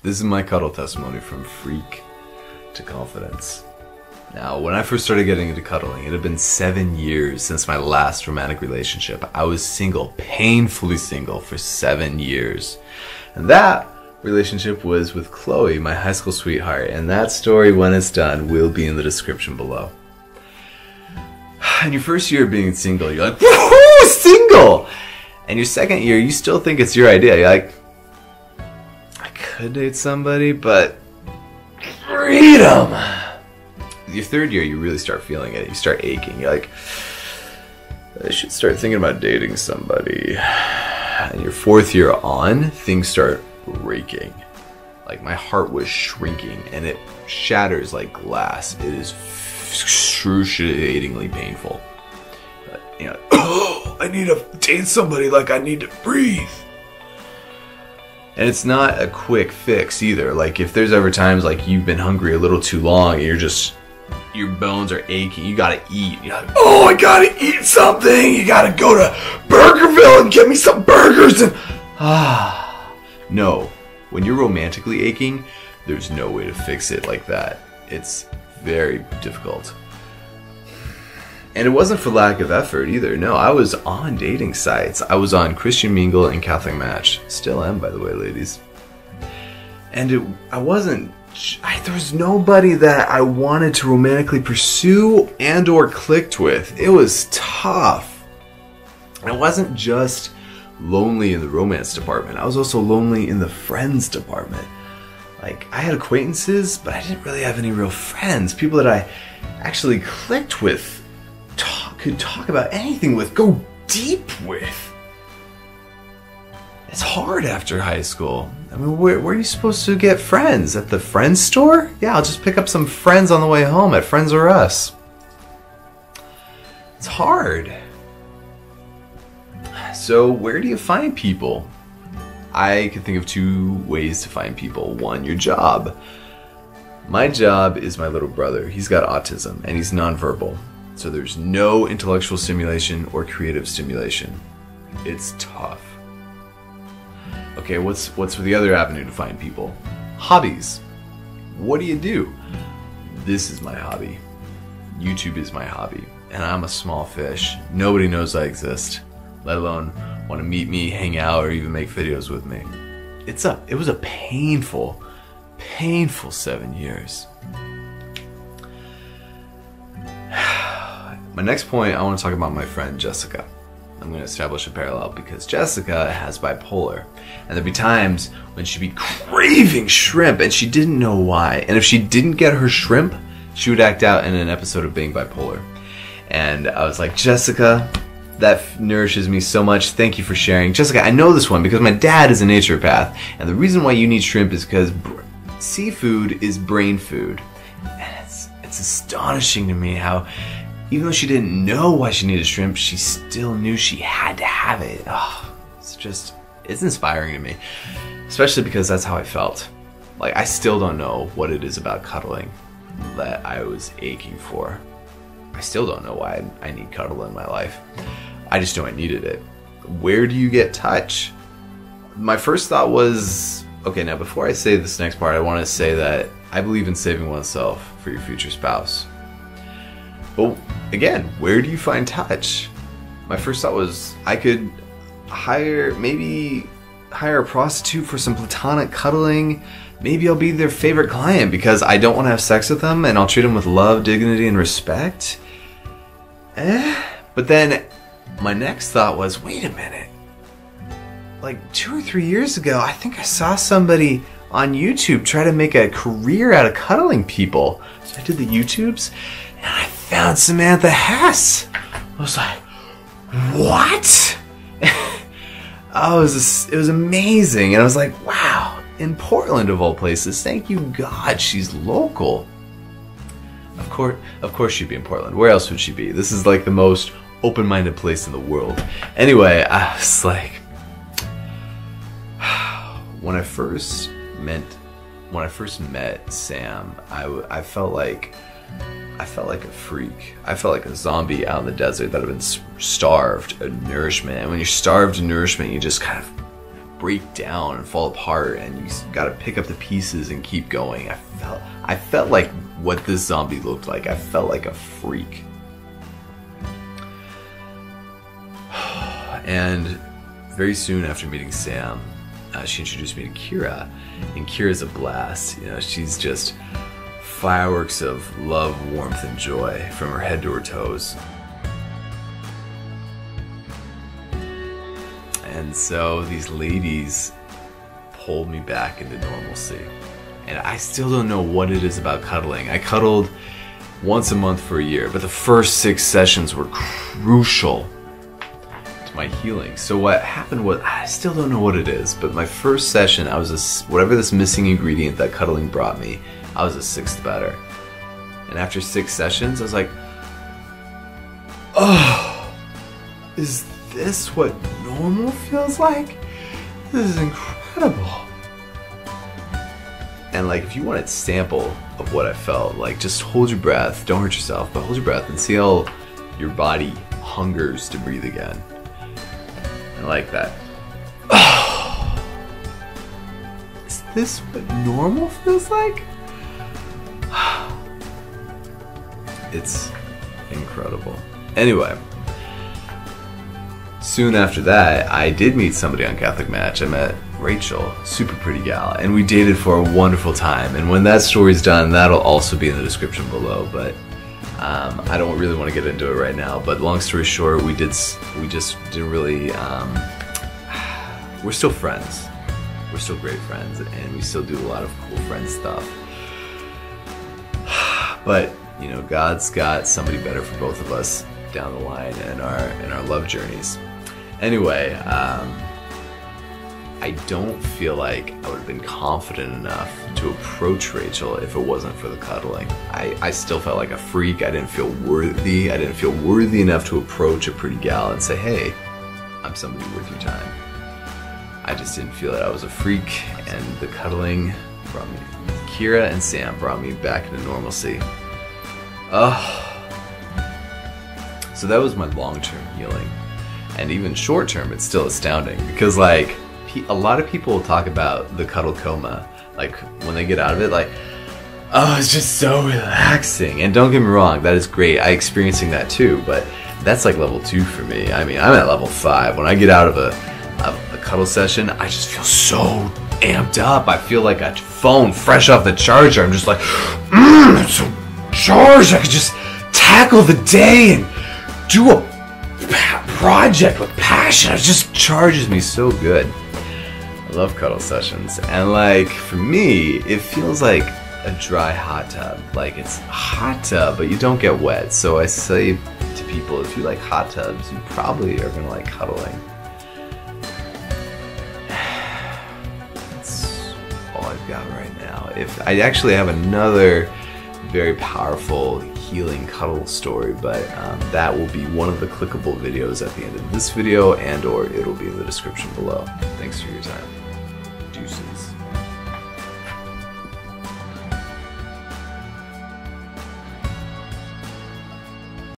This is my cuddle testimony from freak to confidence. Now, when I first started getting into cuddling, it had been 7 years since my last romantic relationship. I was single, painfully single, for 7 years. And that relationship was with Chloe, my high school sweetheart. And that story, when it's done, will be in the description below. In your first year of being single, you're like, woohoo, single! And your second year, you still think it's your idea. You're like, I could date somebody, but freedom! Your third year, you really start feeling it. You start aching. You're like, I should start thinking about dating somebody. And your fourth year on, things start breaking. Like, my heart was shrinking, and it shatters like glass. It is excruciatingly painful. You know, oh, I need to date somebody like I need to breathe. And it's not a quick fix either. Like, if there's ever times like you've been hungry a little too long and your bones are aching, you gotta eat. You're like, oh, I gotta eat something. You gotta go to Burgerville and get me some burgers and no. When you're romantically aching, there's no way to fix it like that. It's very difficult. And it wasn't for lack of effort either. No, I was on dating sites. I was on Christian Mingle and Catholic Match. Still am, by the way, ladies. And there was nobody that I wanted to romantically pursue and or clicked with. It was tough. I wasn't just lonely in the romance department. I was also lonely in the friends department. Like, I had acquaintances, but I didn't really have any real friends. People that I actually clicked with, could talk about anything with, go deep with. It's hard after high school. I mean, where are you supposed to get friends? At the friends store? Yeah, I'll just pick up some friends on the way home at Friends or Us. It's hard. So where do you find people? I can think of two ways to find people. One, your job. My job is my little brother. He's got autism and he's nonverbal. So there's no intellectual stimulation or creative stimulation. It's tough. Okay, what's the other avenue to find people? Hobbies. What do you do? This is my hobby. YouTube is my hobby. And I'm a small fish. Nobody knows I exist, let alone want to meet me, hang out, or even make videos with me. It was a painful 7 years. My next point, I want to talk about my friend Jessica. I'm going to establish a parallel because Jessica has bipolar. And there'd be times when she'd be craving shrimp and she didn't know why. And if she didn't get her shrimp, she would act out in an episode of being bipolar. And I was like, Jessica, that nourishes me so much. Thank you for sharing. Jessica, I know this one because my dad is a naturopath. And the reason why you need shrimp is because seafood is brain food. And it's astonishing to me how, even though she didn't know why she needed shrimp, she still knew she had to have it. Oh, it's inspiring to me. Especially because that's how I felt. Like, I still don't know what it is about cuddling that I was aching for. I still don't know why I need cuddle in my life. I just know I needed it. Where do you get touch? My first thought was, okay, now before I say this next part, I want to say that I believe in saving oneself for your future spouse. But again, where do you find touch? My first thought was I could hire a prostitute for some platonic cuddling. Maybe I'll be their favorite client because I don't want to have sex with them and I'll treat them with love, dignity, and respect. But then my next thought was, wait a minute. Like 2 or 3 years ago, I think I saw somebody on YouTube try to make a career out of cuddling people. So I did the YouTubes and I found Samantha Hess. I was like, what? Oh, it was amazing. And I was like, wow, in Portland of all places, thank you God she's local. Of course she'd be in Portland. Where else would she be? This is like the most open-minded place in the world. Anyway, I was like, when I first met Sam, I felt like a freak. I felt like a zombie out in the desert that had been starved of nourishment. And when you're starved of nourishment, you just kind of break down and fall apart, and you got to pick up the pieces and keep going. I felt like what this zombie looked like. I felt like a freak. And very soon after meeting Sam, she introduced me to Kira, and Kira's a blast. You know, she's just fireworks of love, warmth, and joy from her head to her toes. And so these ladies pulled me back into normalcy. And I still don't know what it is about cuddling. I cuddled once a month for a year, but the first 6 sessions were crucial to my healing. So what happened was, I still don't know what it is, but my first session, I was whatever this missing ingredient that cuddling brought me, I was a 6th better. And after 6 sessions, I was like, oh, is this what normal feels like? This is incredible. And like, if you want a sample of what I felt, like, just hold your breath, don't hurt yourself, but hold your breath and see how your body hungers to breathe again. I like that. Oh, is this what normal feels like? It's incredible. Anyway, soon after that, I did meet somebody on Catholic Match. I met Rachel, super pretty gal, and we dated for a wonderful time. And when that story's done, that'll also be in the description below. But I don't really want to get into it right now. But long story short, we just didn't really. We're still friends. We're still great friends, and we still do a lot of cool friend stuff. But you know, God's got somebody better for both of us down the line in our love journeys. Anyway, I don't feel like I would have been confident enough to approach Rachel if it wasn't for the cuddling. I still felt like a freak. I didn't feel worthy. I didn't feel worthy enough to approach a pretty gal and say, hey, I'm somebody worth your time. I just didn't feel that I was a freak, and the cuddling brought me, Kira and Sam brought me back into normalcy. So that was my long-term healing. And even short-term, it's still astounding, because like, a lot of people talk about the cuddle coma, like when they get out of it, like, oh, it's just so relaxing. And don't get me wrong, that is great. I'm experiencing that too, but that's like level 2 for me. I mean, I'm at level 5. When I get out of a cuddle session, I just feel so amped up. I feel like a phone fresh off the charger. I'm just like, it's so charged. I could just tackle the day and do a project with passion. It just charges me so good. I love cuddle sessions. And like, for me, it feels like a dry hot tub. Like, it's a hot tub, but you don't get wet. So I say to people, if you like hot tubs, you probably are gonna like cuddling. That's all I've got right now. If I actually have another very powerful healing cuddle story, but that will be one of the clickable videos at the end of this video, and or it'll be in the description below. Thanks for your time. Deuces.